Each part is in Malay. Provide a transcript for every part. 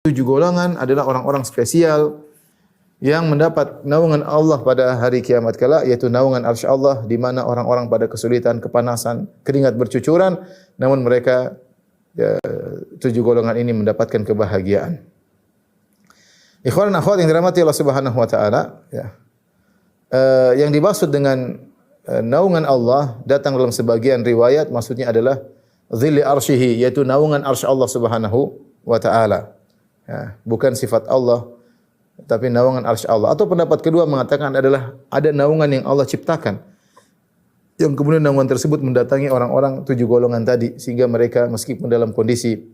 Tujuh golongan adalah orang-orang spesial yang mendapat naungan Allah pada hari kiamat kala, yaitu naungan arsy Allah, di mana orang-orang pada kesulitan, kepanasan, keringat bercucuran, namun mereka tujuh golongan ini mendapatkan kebahagiaan. Ikhwan dan akhwat yang dirahmati Allah Subhanahu wa taala, yang dimaksud dengan naungan Allah datang dalam sebagian riwayat maksudnya adalah zilli arsyihi, yaitu naungan arsy Allah Subhanahu wa taala. Bukan sifat Allah, tapi naungan arsy Allah. Atau pendapat kedua mengatakan adalah ada naungan yang Allah ciptakan, yang kemudian naungan tersebut mendatangi orang-orang tujuh golongan tadi, sehingga mereka meskipun dalam kondisi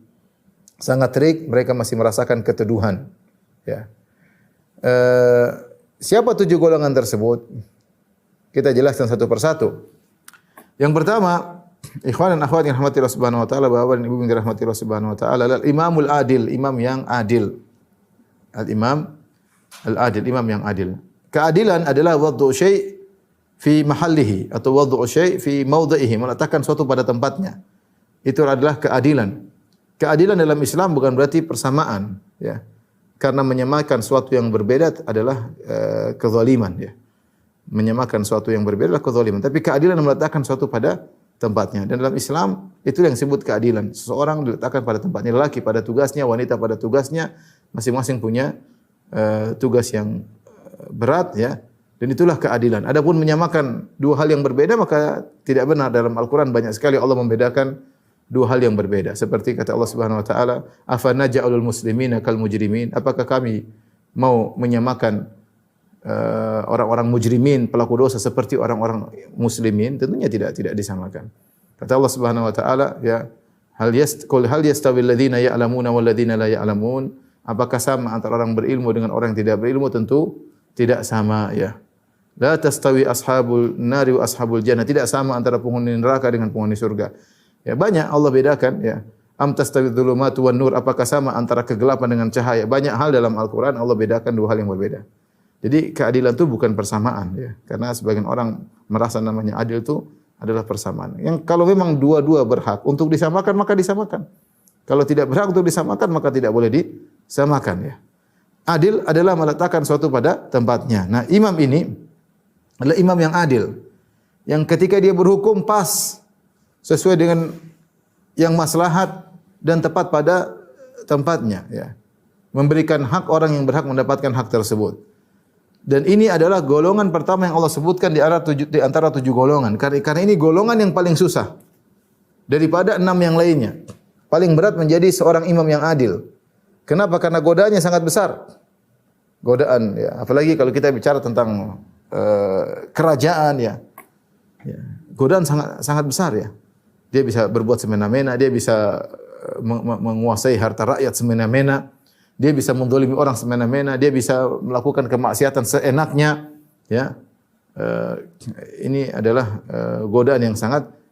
sangat terik, mereka masih merasakan keteduhan. Siapa tujuh golongan tersebut? Kita jelaskan satu persatu. Yang pertama, ikhwan dan akhwat yang dirahmati Allah Subhanahu wa taala, bapak dan ibu yang dirahmati Allah Subhanahu wa taala, al-imamul adil, imam yang adil. Al-imam al-adil, imam yang adil. Keadilan adalah wad'u syai' fi mahallihi atau wad'u syai' fi mawdhihi, meletakkan suatu pada tempatnya. Itu adalah keadilan. Keadilan dalam Islam bukan berarti persamaan, ya. Karena menyamakan suatu yang berbeda adalah kezaliman, ya. Menyamakan suatu yang berbeda adalah kezaliman. Tapi keadilan meletakkan suatu pada tempatnya. Dan dalam Islam itu yang disebut keadilan. Seseorang diletakkan pada tempatnya, lelaki pada tugasnya, wanita pada tugasnya, masing-masing punya tugas yang berat, ya. Dan itulah keadilan. Adapun menyamakan dua hal yang berbeda maka tidak benar. Dalam Al-Qur'an banyak sekali Allah membedakan dua hal yang berbeda. Seperti kata Allah Subhanahu wa taala, "Afanaj'alul muslimina kal mujrimin?" Apakah kami mau menyamakan orang-orang mujrimin, pelaku dosa seperti orang-orang muslimin? Tentunya tidak disamakan. Kata Allah Subhanahu wa taala, ya, hal yastawil ladzina ya'lamuna wal ladzina la ya'lamun? Apakah sama antara orang berilmu dengan orang yang tidak berilmu? Tentu tidak sama, ya. La tastawi ashabul nari wa ashabul jannah. Tidak sama antara penghuni neraka dengan penghuni surga. Ya, banyak Allah bedakan, ya. Am tastawi dzulumatu wan nur? Apakah sama antara kegelapan dengan cahaya? Banyak hal dalam Al-Qur'an Allah bedakan dua hal yang berbeda. Jadi keadilan itu bukan persamaan, ya. Karena sebagian orang merasa namanya adil itu adalah persamaan. Yang kalau memang dua-dua berhak untuk disamakan maka disamakan. Kalau tidak berhak untuk disamakan maka tidak boleh disamakan, ya. Adil adalah meletakkan suatu pada tempatnya. Nah, imam ini adalah imam yang adil. Yang ketika dia berhukum pas sesuai dengan yang maslahat dan tepat pada tempatnya, ya. Memberikan hak orang yang berhak mendapatkan hak tersebut. Dan ini adalah golongan pertama yang Allah sebutkan di antara tujuh golongan. Karena ini golongan yang paling susah daripada 6 yang lainnya. Paling berat menjadi seorang imam yang adil. Kenapa? Karena godaannya sangat besar. Godaan, ya. Apalagi kalau kita bicara tentang kerajaan, ya. Godaan sangat besar, ya. Dia bisa berbuat semena-mena, dia bisa menguasai harta rakyat semena-mena. Dia bisa mendolimi orang semena-mena, dia bisa melakukan kemaksiatan seenaknya, ya. Ini adalah godaan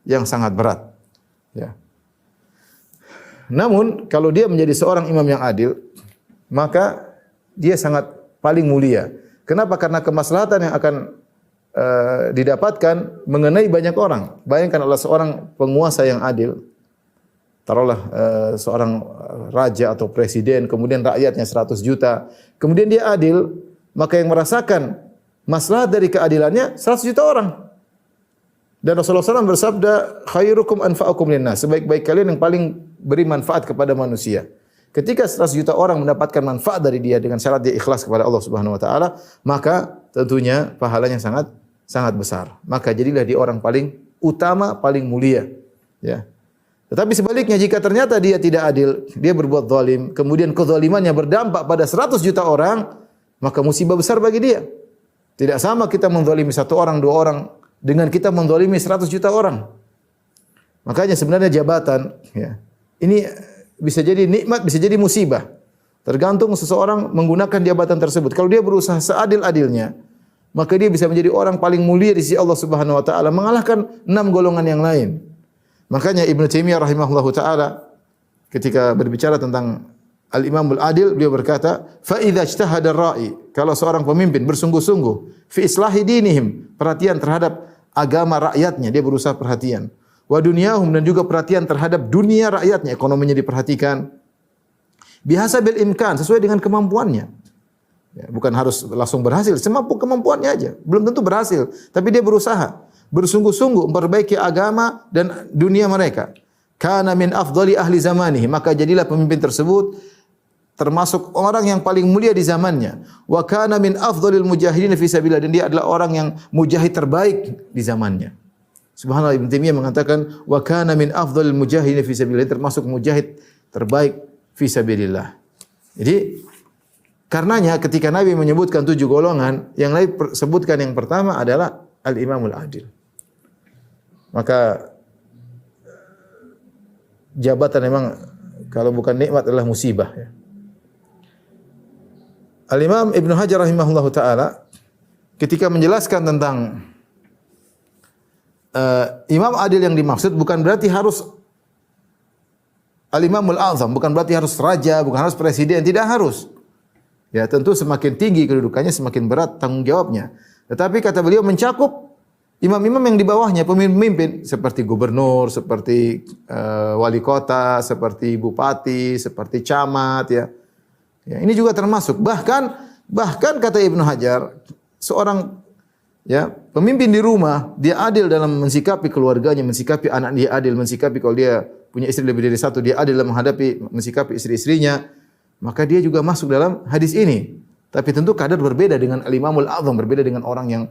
yang sangat berat, ya. Namun kalau dia menjadi seorang imam yang adil, maka dia sangat paling mulia. Kenapa? Karena kemaslahatan yang akan didapatkan mengenai banyak orang. Bayangkan adalah seorang penguasa yang adil. Taruhlah seorang raja atau presiden, kemudian rakyatnya 100 juta. Kemudian dia adil, maka yang merasakan maslahat dari keadilannya 100 juta orang. Dan Rasulullah SAW bersabda, khairukum anfa'ukum linnas. Sebaik-baik kalian yang paling beri manfaat kepada manusia. Ketika 100 juta orang mendapatkan manfaat dari dia dengan syarat dia ikhlas kepada Allah Subhanahu wa taala, maka tentunya pahalanya sangat besar. Maka jadilah dia orang paling utama, paling mulia, ya. Tetapi sebaliknya jika ternyata dia tidak adil, dia berbuat zalim, kemudian kezalimannya berdampak pada 100 juta orang, maka musibah besar bagi dia. Tidak sama kita menzalimi 1 orang, 2 orang dengan kita menzalimi 100 juta orang. Makanya sebenarnya jabatan, ya, ini bisa jadi nikmat, bisa jadi musibah. Tergantung seseorang menggunakan jabatan tersebut. Kalau dia berusaha seadil-adilnya, maka dia bisa menjadi orang paling mulia di sisi Allah Subhanahu wa taala, mengalahkan 6 golongan yang lain. Makanya Ibnu Taimiyah rahimahullahu taala ketika berbicara tentang al-imamul adil, beliau berkata, "Fa idza ijtahada ar-ra'i", kalau seorang pemimpin bersungguh-sungguh fi islahi dinihim, perhatian terhadap agama rakyatnya, dia berusaha perhatian. Wa dunyahum, dan juga perhatian terhadap dunia rakyatnya, ekonominya diperhatikan. Biasa bil imkan, sesuai dengan kemampuannya. Ya, bukan harus langsung berhasil, semampu kemampuannya aja. Belum tentu berhasil, tapi dia berusaha, bersungguh-sungguh memperbaiki agama dan dunia mereka. Kana min afdali ahli zamanihi, maka jadilah pemimpin tersebut termasuk orang yang paling mulia di zamannya. Wa kana min afdalil mujahidin fi sabilillah, dan dia adalah orang yang mujahid terbaik di zamannya. Subhanallah, Ibnu Taimiyah mengatakan wa kana min afdalil mujahidin fi sabilillah, termasuk mujahid terbaik fi sabilillah. Jadi karenanya ketika Nabi menyebutkan 7 golongan, yang Nabi sebutkan yang pertama adalah al-imamul adil. Maka jabatan memang kalau bukan nikmat adalah musibah, ya. Al-Imam Ibnu Hajar rahimahullahu taala ketika menjelaskan tentang imam adil yang dimaksud bukan berarti harus al-imamul azam, bukan berarti harus raja, bukan harus presiden, tidak harus. Ya, tentu semakin tinggi kedudukannya semakin berat tanggung jawabnya. Tetapi kata beliau mencakup imam-imam yang di bawahnya, pemimpin seperti gubernur, seperti wali kota, seperti bupati, seperti camat, ya. Ya, ini juga termasuk. Bahkan kata Ibnu Hajar, seorang ya pemimpin di rumah, dia adil dalam mensikapi keluarganya, mensikapi anak dia adil, mensikapi kalau dia punya istri lebih dari satu, dia adil dalam menghadapi mensikapi istri-istrinya, maka dia juga masuk dalam hadis ini. Tapi tentu kadar berbeda dengan al-imamul azam, berbeda dengan orang yang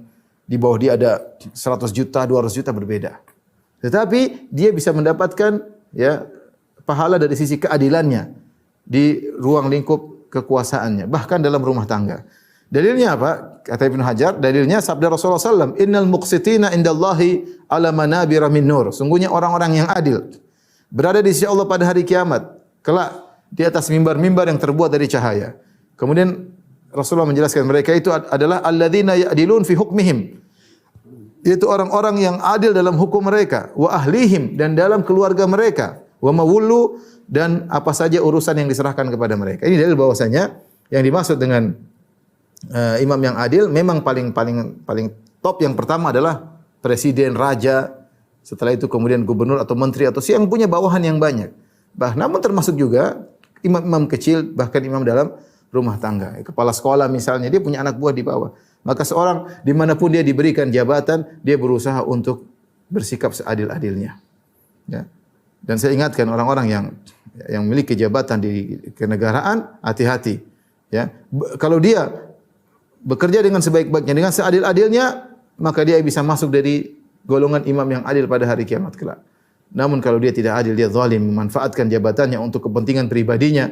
di bawah dia ada 100 juta, 200 juta, berbeda. Tetapi dia bisa mendapatkan ya pahala dari sisi keadilannya di ruang lingkup kekuasaannya, bahkan dalam rumah tangga. Dalilnya apa? Kata Ibnu Hajar, dalilnya sabda Rasulullah SAW, innal muqsitina indallahi ala manabira min nur. Sungguhnya orang-orang yang adil berada di sisi Allah pada hari kiamat, kelak di atas mimbar-mimbar yang terbuat dari cahaya. Kemudian Rasulullah menjelaskan mereka itu adalah alladzina ya'dilun fi hukmihim, yaitu orang-orang yang adil dalam hukum mereka, wa ahlihim, dan dalam keluarga mereka, wa mawullu, dan apa saja urusan yang diserahkan kepada mereka. Ini dalil bahwasanya yang dimaksud dengan imam yang adil memang paling top yang pertama adalah presiden, raja, setelah itu kemudian gubernur atau menteri atau yang punya bawahan yang banyak. Namun termasuk juga imam-imam kecil, bahkan imam dalam rumah tangga. Kepala sekolah misalnya, dia punya anak buah di bawah. Maka seorang dimanapun dia diberikan jabatan, dia berusaha untuk bersikap seadil-adilnya. Ya. Dan saya ingatkan orang-orang yang memiliki jabatan di kenegaraan, hati-hati. Ya. Kalau dia bekerja dengan sebaik-baiknya, dengan seadil-adilnya, maka dia bisa masuk dari golongan imam yang adil pada hari kiamat kelak. Namun kalau dia tidak adil, dia zalim, memanfaatkan jabatannya untuk kepentingan pribadinya,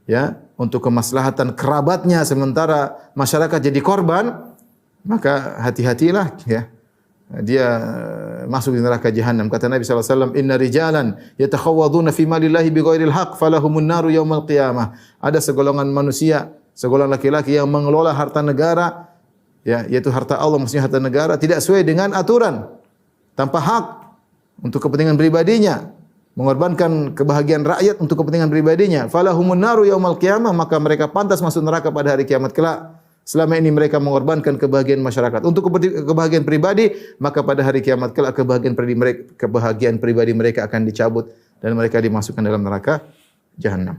ya, untuk kemaslahatan kerabatnya, sementara masyarakat jadi korban, maka hati-hatilah, ya. Dia masuk di neraka jahanam. Kata Nabi SAW, inna rijalan yatakhawwaduna fi malillahi bighairil haqq falahumun naru yaumal qiyamah. Ada segolongan manusia, segolongan laki-laki yang mengelola harta negara, ya, yaitu harta Allah, maksudnya harta negara tidak sesuai dengan aturan, tanpa hak, untuk kepentingan pribadinya, mengorbankan kebahagiaan rakyat untuk kepentingan pribadinya. Falahumun naru yaumal qiyamah, maka mereka pantas masuk neraka pada hari kiamat kelak. Selama ini mereka mengorbankan kebahagiaan masyarakat untuk kebahagiaan pribadi, maka pada hari kiamat kelak kebahagiaan pribadi mereka akan dicabut dan mereka dimasukkan dalam neraka jahanam.